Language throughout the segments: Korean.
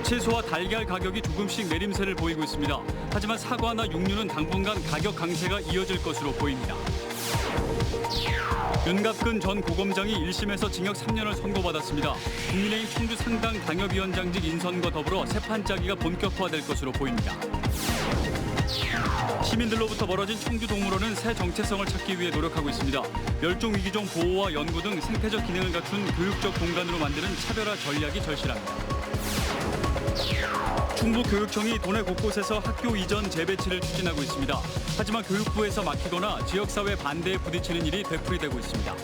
채소와 달걀 가격이 조금씩 내림세를 보이고 있습니다. 하지만 사과나 육류는 당분간 가격 강세가 이어질 것으로 보입니다. 윤갑근 전 고검장이 1심에서 징역 3년을 선고받았습니다. 국민의힘 청주 상당 당협위원장직 인선과 더불어 세판짜기가 본격화될 것으로 보입니다. 시민들로부터 멀어진 청주동물원은 새 정체성을 찾기 위해 노력하고 있습니다. 멸종위기종 보호와 연구 등 생태적 기능을 갖춘 교육적 공간으로 만드는 차별화 전략이 절실합니다. 충북교육청이 도내 곳곳에서 학교 이전 재배치를 추진하고 있습니다. 하지만 교육부에서 막히거나 지역사회 반대에 부딪히는 일이 되풀이되고 있습니다.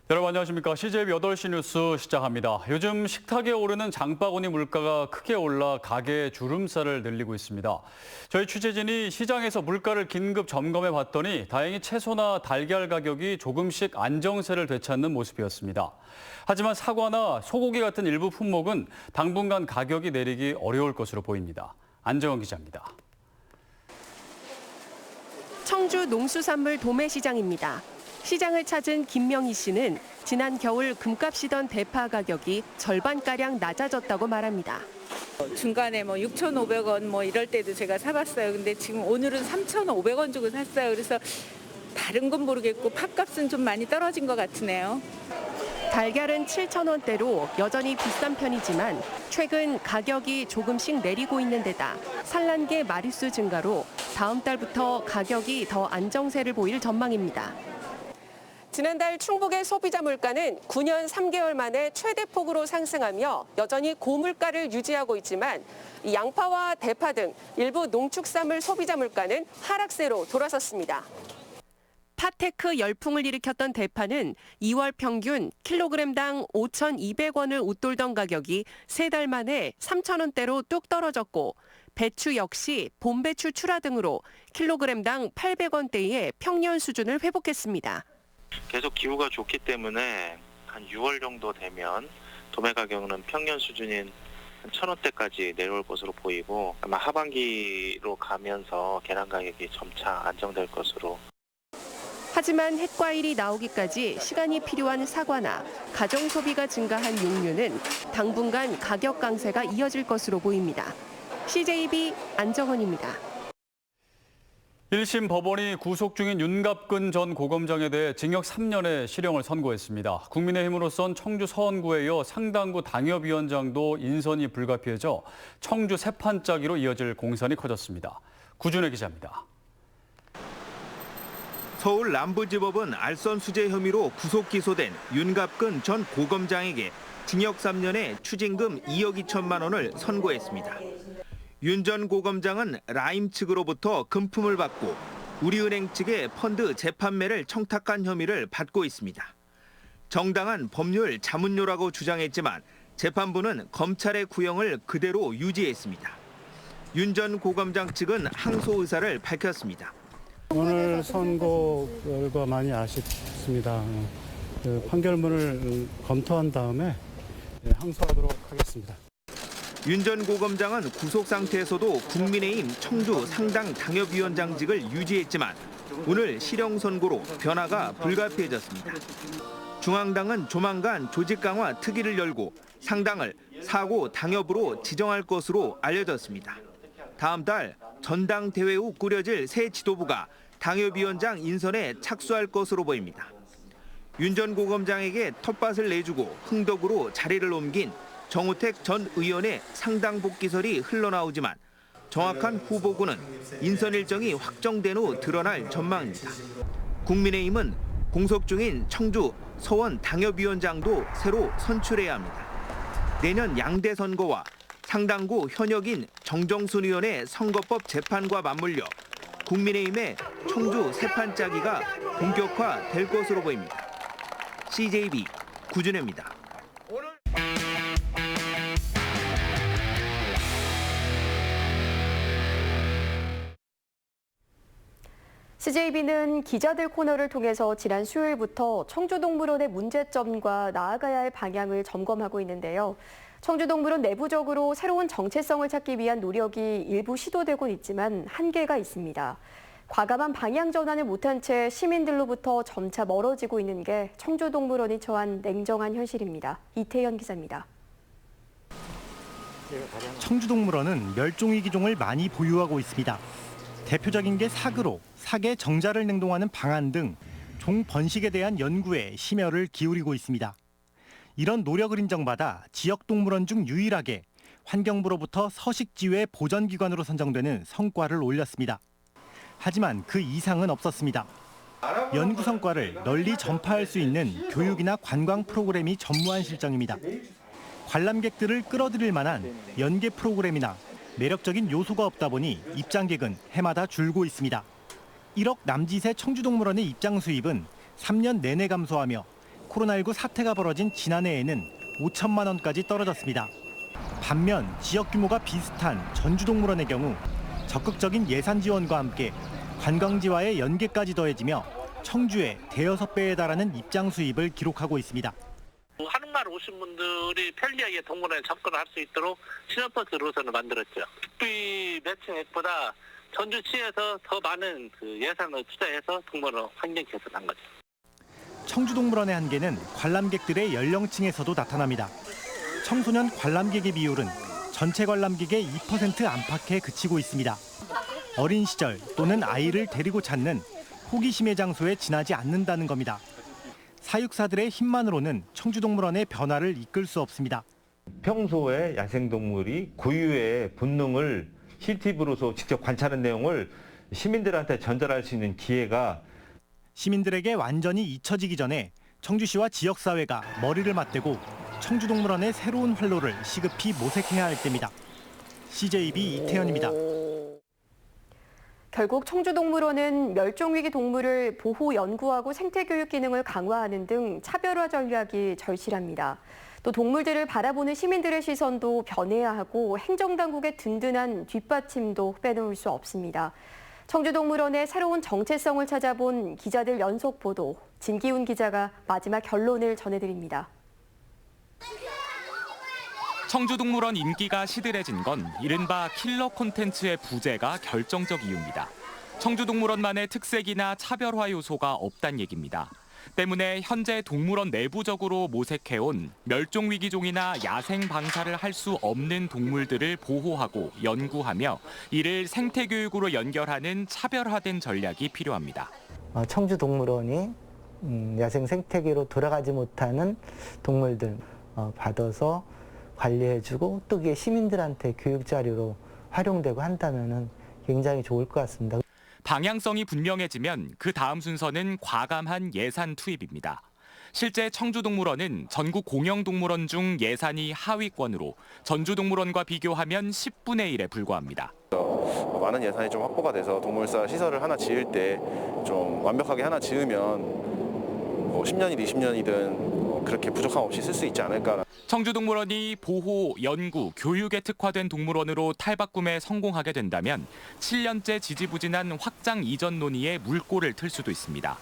여러분 안녕하십니까. CJB 8시 뉴스 시작합니다. 요즘 식탁에 오르는 장바구니 물가가 크게 올라 가게의 주름살을 늘리고 있습니다. 저희 취재진이 시장에서 물가를 긴급 점검해 봤더니 다행히 채소나 달걀 가격이 조금씩 안정세를 되찾는 모습이었습니다. 하지만 사과나 소고기 같은 일부 품목은 당분간 가격이 내리기 어려울 것으로 보입니다. 안정원 기자입니다. 청주 농수산물 도매시장입니다. 시장을 찾은 김명희 씨는 지난 겨울 금값이던 대파 가격이 절반가량 낮아졌다고 말합니다. 중간에 6,500원 이럴 때도 제가 사봤어요. 근데 지금 오늘은 3,500원 주고 샀어요. 그래서 다른 건 모르겠고 팥값은 좀 많이 떨어진 것 같으네요. 달걀은 7,000원대로 여전히 비싼 편이지만 최근 가격이 조금씩 내리고 있는 데다 산란계 마리수 증가로 다음 달부터 가격이 더 안정세를 보일 전망입니다. 지난달 충북의 소비자 물가는 9년 3개월 만에 최대폭으로 상승하며 여전히 고물가를 유지하고 있지만 양파와 대파 등 일부 농축산물 소비자 물가는 하락세로 돌아섰습니다. 팥테크 열풍을 일으켰던 대파는 2월 평균 킬로그램당 5,200원을 웃돌던 가격이 3달 만에 3,000원대로 뚝 떨어졌고 배추 역시 봄배추 출하 등으로 킬로그램당 800원대의 평년 수준을 회복했습니다. 계속 기후가 좋기 때문에 한 6월 정도 되면 도매 가격은 평년 수준인 1,000원대까지 내려올 것으로 보이고 아마 하반기로 가면서 계란 가격이 점차 안정될 것으로. 하지만 햇과일이 나오기까지 시간이 필요한 사과나 가정 소비가 증가한 육류는 당분간 가격 강세가 이어질 것으로 보입니다. CJB 안정원입니다. 1심 법원이 구속 중인 윤갑근 전 고검장에 대해 징역 3년의 실형을 선고했습니다. 국민의힘으로선 청주 서원구에 이어 상당구 당협위원장도 인선이 불가피해져 청주 세판짜기로 이어질 공산이 커졌습니다. 구준혜 기자입니다. 서울 남부지법은 알선 수재 혐의로 구속 기소된 윤갑근 전 고검장에게 징역 3년에 추징금 2억 2천만 원을 선고했습니다. 윤 전 고검장은 라임 측으로부터 금품을 받고 우리은행 측의 펀드 재판매를 청탁한 혐의를 받고 있습니다. 정당한 법률 자문료라고 주장했지만 재판부는 검찰의 구형을 그대로 유지했습니다. 윤 전 고검장 측은 항소 의사를 밝혔습니다. 오늘 선고 결과 많이 아쉽습니다. 판결문을 검토한 다음에 항소하도록 하겠습니다. 윤 전 고검장은 구속 상태에서도 국민의힘 청주 상당 당협위원장직을 유지했지만 오늘 실형 선고로 변화가 불가피해졌습니다. 중앙당은 조만간 조직 강화 특위를 열고 상당을 사고 당협으로 지정할 것으로 알려졌습니다. 다음 달 전당대회 후 꾸려질 새 지도부가 당협위원장 인선에 착수할 것으로 보입니다. 윤 전 고검장에게 텃밭을 내주고 흥덕으로 자리를 옮긴 정우택 전 의원의 상당 복귀설이 흘러나오지만 정확한 후보군은 인선 일정이 확정된 후 드러날 전망입니다. 국민의힘은 공석 중인 청주 서원 당협위원장도 새로 선출해야 합니다. 내년 양대 선거와 상당구 현역인 정정순 의원의 선거법 재판과 맞물려 국민의힘의 청주 세판짜기가 본격화될 것으로 보입니다. CJB 구준혜입니다. CJB는 기자들 코너를 통해서 지난 수요일부터 청주동물원의 문제점과 나아가야 할 방향을 점검하고 있는데요. 청주동물원 내부적으로 새로운 정체성을 찾기 위한 노력이 일부 시도되고 있지만 한계가 있습니다. 과감한 방향 전환을 못한 채 시민들로부터 점차 멀어지고 있는 게 청주동물원이 처한 냉정한 현실입니다. 이태현 기자입니다. 청주동물원은 멸종위기종을 많이 보유하고 있습니다. 대표적인 게 사그로, 사계 정자를 냉동하는 방안 등 종 번식에 대한 연구에 심혈을 기울이고 있습니다. 이런 노력을 인정받아 지역동물원 중 유일하게 환경부로부터 서식지회 보전기관으로 선정되는 성과를 올렸습니다. 하지만 그 이상은 없었습니다. 연구 성과를 널리 전파할 수 있는 교육이나 관광 프로그램이 전무한 실정입니다. 관람객들을 끌어들일 만한 연계 프로그램이나 매력적인 요소가 없다 보니 입장객은 해마다 줄고 있습니다. 1억 남짓의 청주동물원의 입장 수입은 3년 내내 감소하며 코로나19 사태가 벌어진 지난해에는 5천만 원까지 떨어졌습니다. 반면 지역 규모가 비슷한 전주동물원의 경우 적극적인 예산 지원과 함께 관광지와의 연계까지 더해지며 청주의 대여섯 배에 달하는 입장 수입을 기록하고 있습니다. 한국말 오신 분들이 편리하게 동물원에 접근할 수 있도록 시내버스 노선을 만들었죠. 국비 매칭액보다 전주시에서 더 많은 예산을 투자해서 동물원 환경 개선한 거죠. 청주동물원의 한계는 관람객들의 연령층에서도 나타납니다. 청소년 관람객의 비율은 전체 관람객의 2% 안팎에 그치고 있습니다. 어린 시절 또는 아이를 데리고 찾는 호기심의 장소에 지나지 않는다는 겁니다. 사육사들의 힘만으로는 청주동물원의 변화를 이끌 수 없습니다. 평소에 야생동물이 고유의 본능을 CCTV로서 직접 관찰한 내용을 시민들한테 전달할 수 있는 기회가 시민들에게 완전히 잊혀지기 전에 청주시와 지역사회가 머리를 맞대고 청주동물원의 새로운 활로를 시급히 모색해야 할 때입니다. CJB 이태현입니다. 결국 청주동물원은 멸종위기 동물을 보호 연구하고 생태교육 기능을 강화하는 등 차별화 전략이 절실합니다. 또 동물들을 바라보는 시민들의 시선도 변해야 하고 행정당국의 든든한 뒷받침도 빼놓을 수 없습니다. 청주동물원의 새로운 정체성을 찾아본 기자들 연속 보도, 진기훈 기자가 마지막 결론을 전해드립니다. 청주동물원 인기가 시들해진 건 이른바 킬러 콘텐츠의 부재가 결정적 이유입니다. 청주동물원만의 특색이나 차별화 요소가 없단 얘기입니다. 때문에 현재 동물원 내부적으로 모색해온 멸종위기종이나 야생 방사를 할 수 없는 동물들을 보호하고 연구하며 이를 생태교육으로 연결하는 차별화된 전략이 필요합니다. 청주동물원이 야생 생태계로 돌아가지 못하는 동물들 받아서 관리해주고 또 그게 시민들한테 교육 자료로 활용되고 한다면 굉장히 좋을 것 같습니다. 방향성이 분명해지면 그 다음 순서는 과감한 예산 투입입니다. 실제 청주동물원은 전국 공영동물원 중 예산이 하위권으로 전주동물원과 비교하면 10분의 1에 불과합니다. 많은 예산이 좀 확보가 돼서 동물사 시설을 하나 지을 때 좀 완벽하게 하나 지으면 10년이든 20년이든 그렇게 부족함 없이 쓸 수 있지 않을까. 청주동물원이 보호, 연구, 교육에 특화된 동물원으로 탈바꿈에 성공하게 된다면 7년째 지지부진한 확장 이전 논의에 물꼬를 틀 수도 있습니다.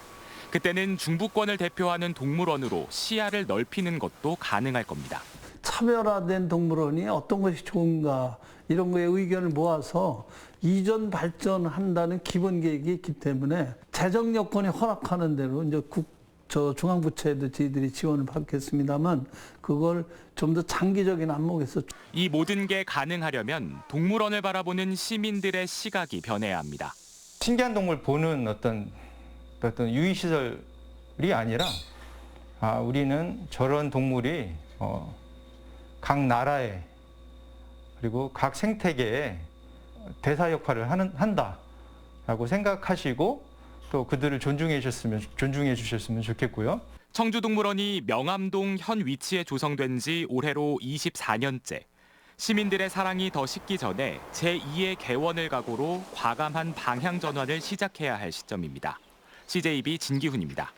그때는 중부권을 대표하는 동물원으로 시야를 넓히는 것도 가능할 겁니다. 차별화된 동물원이 어떤 것이 좋은가 이런 거에 의견을 모아서 이전 발전한다는 기본 계획이 있기 때문에 재정 여건이 허락하는 대로 이제 중앙부처에도 저희들이 지원을 받겠습니다만 그걸 좀 더 장기적인 안목에서 이 모든 게 가능하려면 동물원을 바라보는 시민들의 시각이 변해야 합니다. 신기한 동물 보는 어떤 유의시설이 아니라 우리는 저런 동물이 각 나라에 그리고 각 생태계에 대사 역할을 한다라고 생각하시고 또 그들을 존중해 주셨으면 좋겠고요. 청주동물원이 명암동 현 위치에 조성된 지 올해로 24년째. 시민들의 사랑이 더 식기 전에 제2의 개원을 각오로 과감한 방향 전환을 시작해야 할 시점입니다. CJB 진기훈입니다.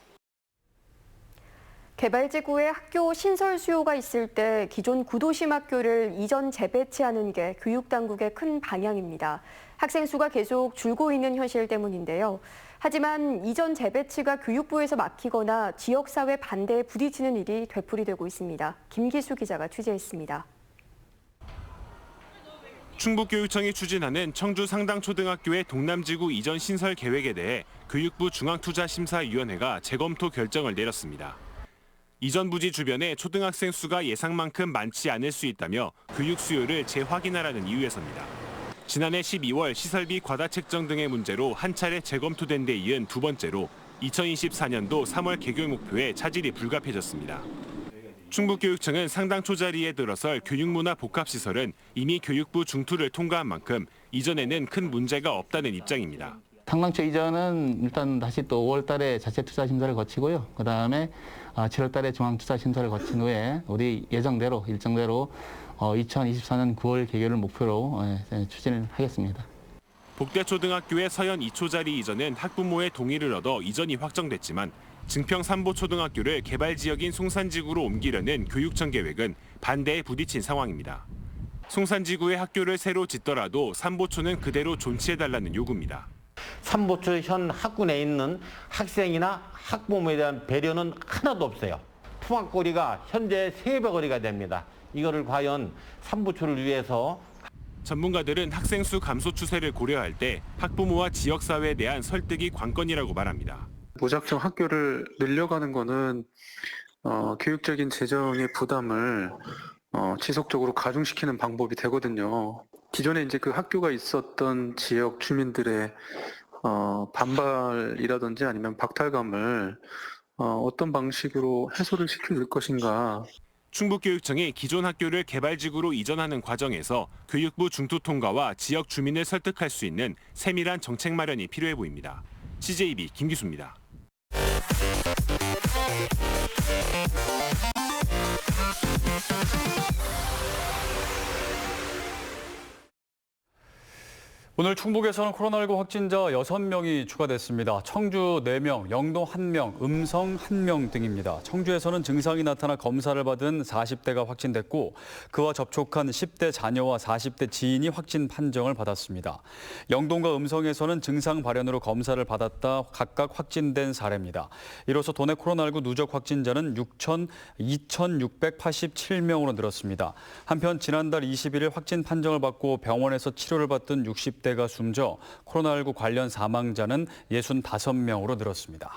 개발지구에 학교 신설 수요가 있을 때 기존 구도심 학교를 이전 재배치하는 게 교육당국의 큰 방향입니다. 학생 수가 계속 줄고 있는 현실 때문인데요. 하지만 이전 재배치가 교육부에서 막히거나 지역사회 반대에 부딪히는 일이 되풀이되고 있습니다. 김기수 기자가 취재했습니다. 충북교육청이 추진하는 청주 상당초등학교의 동남지구 이전 신설 계획에 대해 교육부 중앙투자심사위원회가 재검토 결정을 내렸습니다. 이전 부지 주변에 초등학생 수가 예상만큼 많지 않을 수 있다며 교육 수요를 재확인하라는 이유에서입니다. 지난해 12월 시설비 과다 책정 등의 문제로 한 차례 재검토된 데 이은 두 번째로 2024년도 3월 개교 목표에 차질이 불가피해졌습니다. 충북교육청은 상당초 자리에 들어설 교육문화 복합시설은 이미 교육부 중투를 통과한 만큼 이전에는 큰 문제가 없다는 입장입니다. 상당초 이전은 일단 다시 또 5월 달에 자체 투자 심사를 거치고요. 그다음에 7월 달에 중앙 투자 심사를 거친 후에 우리 예정대로 일정대로 2024년 9월 개교를 목표로 추진을 하겠습니다. 복대초등학교의 서현 2초 자리 이전은 학부모의 동의를 얻어 이전이 확정됐지만 증평 3보 초등학교를 개발 지역인 송산지구로 옮기려는 교육청 계획은 반대에 부딪힌 상황입니다. 송산지구의 학교를 새로 짓더라도 3보초는 그대로 존치해달라는 요구입니다. 3보초 현 학군 내에 있는 학생이나 학부모에 대한 배려는 하나도 없어요. 통학거리가 현재 3배 거리가 됩니다. 이거를 과연 3보초를 위해서 전문가들은 학생 수 감소 추세를 고려할 때 학부모와 지역사회에 대한 설득이 관건이라고 말합니다. 무작정 학교를 늘려가는 거는 교육적인 재정의 부담을 지속적으로 가중시키는 방법이 되거든요. 기존에 이제 그 학교가 있었던 지역 주민들의 반발이라든지 아니면 박탈감을 어떤 방식으로 해소를 시킬 것인가. 충북교육청이 기존 학교를 개발지구로 이전하는 과정에서 교육부 중투 통과와 지역 주민을 설득할 수 있는 세밀한 정책 마련이 필요해 보입니다. CJB 김기수입니다. 오늘 충북에서는 코로나19 확진자 6명이 추가됐습니다. 청주 4명, 영동 1명, 음성 1명 등입니다. 청주에서는 증상이 나타나 검사를 받은 40대가 확진됐고 그와 접촉한 10대 자녀와 40대 지인이 확진 판정을 받았습니다. 영동과 음성에서는 증상 발현으로 검사를 받았다 각각 확진된 사례입니다. 이로써 도내 코로나19 누적 확진자는 2,687명으로 늘었습니다. 한편 지난달 21일 확진 판정을 받고 병원에서 치료를 받던 60대가 숨져 코로나19 관련 사망자는 65명으로 늘었습니다.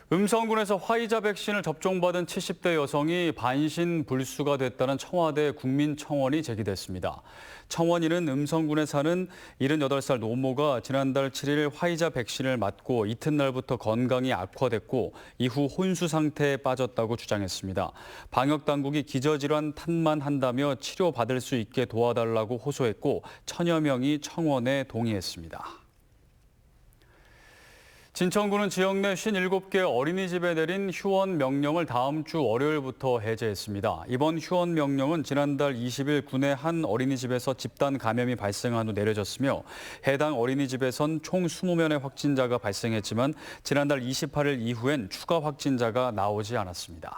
음성군에서 화이자 백신을 접종받은 70대 여성이 반신불수가 됐다는 청와대 국민청원이 제기됐습니다. 청원인은 음성군에 사는 78살 노모가 지난달 7일 화이자 백신을 맞고 이튿날부터 건강이 악화됐고 이후 혼수 상태에 빠졌다고 주장했습니다. 방역당국이 기저질환 탓만 한다며 치료받을 수 있게 도와달라고 호소했고 천여 명이 청원에 동의했습니다. 진천구는 지역 내 57개 어린이집에 내린 휴원 명령을 다음 주 월요일부터 해제했습니다. 이번 휴원 명령은 지난달 20일 구내 한 어린이집에서 집단 감염이 발생한 후 내려졌으며 해당 어린이집에선 총 20명의 확진자가 발생했지만 지난달 28일 이후엔 추가 확진자가 나오지 않았습니다.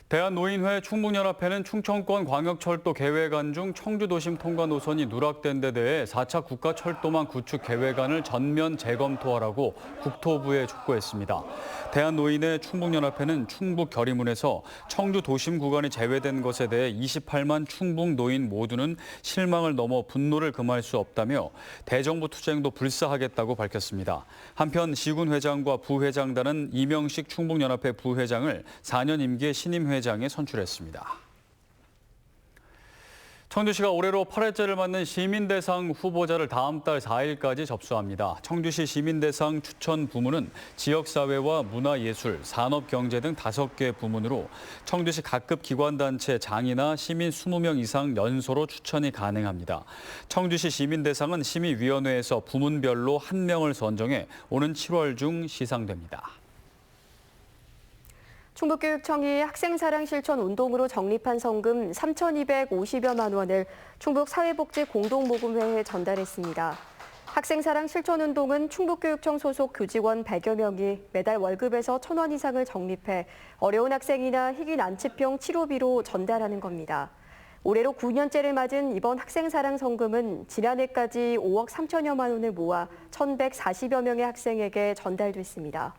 대한노인회 충북연합회는 충청권 광역철도 계획안 중 청주도심 통과 노선이 누락된 데 대해 4차 국가철도망 구축 계획안을 전면 재검토하라고 국토부에 촉구했습니다. 대한노인회 충북연합회는 충북 결의문에서 청주 도심 구간이 제외된 것에 대해 28만 충북 노인 모두는 실망을 넘어 분노를 금할 수 없다며 대정부 투쟁도 불사하겠다고 밝혔습니다. 한편 시군 회장과 부회장단은 이명식 충북연합회 부회장을 4년 임기의 신임 회장에 선출했습니다. 청주시가 올해로 8회째를 맞는 시민대상 후보자를 다음 달 4일까지 접수합니다. 청주시 시민대상 추천 부문은 지역사회와 문화예술, 산업경제 등 5개 부문으로 청주시 각급 기관단체 장이나 시민 20명 이상 연소로 추천이 가능합니다. 청주시 시민대상은 심의위원회에서 부문별로 1명을 선정해 오는 7월 중 시상됩니다. 충북교육청이 학생사랑 실천 운동으로 적립한 성금 3,250여만 원을 충북사회복지공동모금회에 전달했습니다. 학생사랑 실천 운동은 충북교육청 소속 교직원 100여 명이 매달 월급에서 1,000원 이상을 적립해 어려운 학생이나 희귀 난치병 치료비로 전달하는 겁니다. 올해로 9년째를 맞은 이번 학생사랑 성금은 지난해까지 5억 3천여만 원을 모아 1,140여 명의 학생에게 전달됐습니다.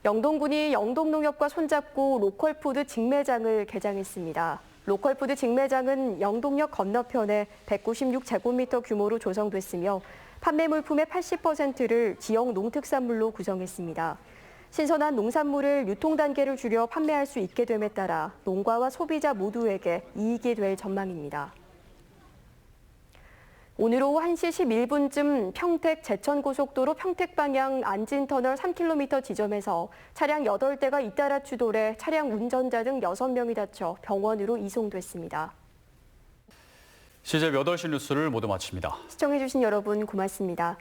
영동군이 영동농협과 손잡고 로컬푸드 직매장을 개장했습니다. 로컬푸드 직매장은 영동역 건너편에 196제곱미터 규모로 조성됐으며 판매 물품의 80%를 지역 농특산물로 구성했습니다. 신선한 농산물을 유통 단계를 줄여 판매할 수 있게 됨에 따라 농가와 소비자 모두에게 이익이 될 전망입니다. 오늘 오후 1시 11분쯤 평택 제천고속도로 평택 방향 안진터널 3km 지점에서 차량 8대가 잇따라 추돌해 차량 운전자 등 6명이 다쳐 병원으로 이송됐습니다. CJ 8시 뉴스를 모두 마칩니다. 시청해주신 여러분 고맙습니다.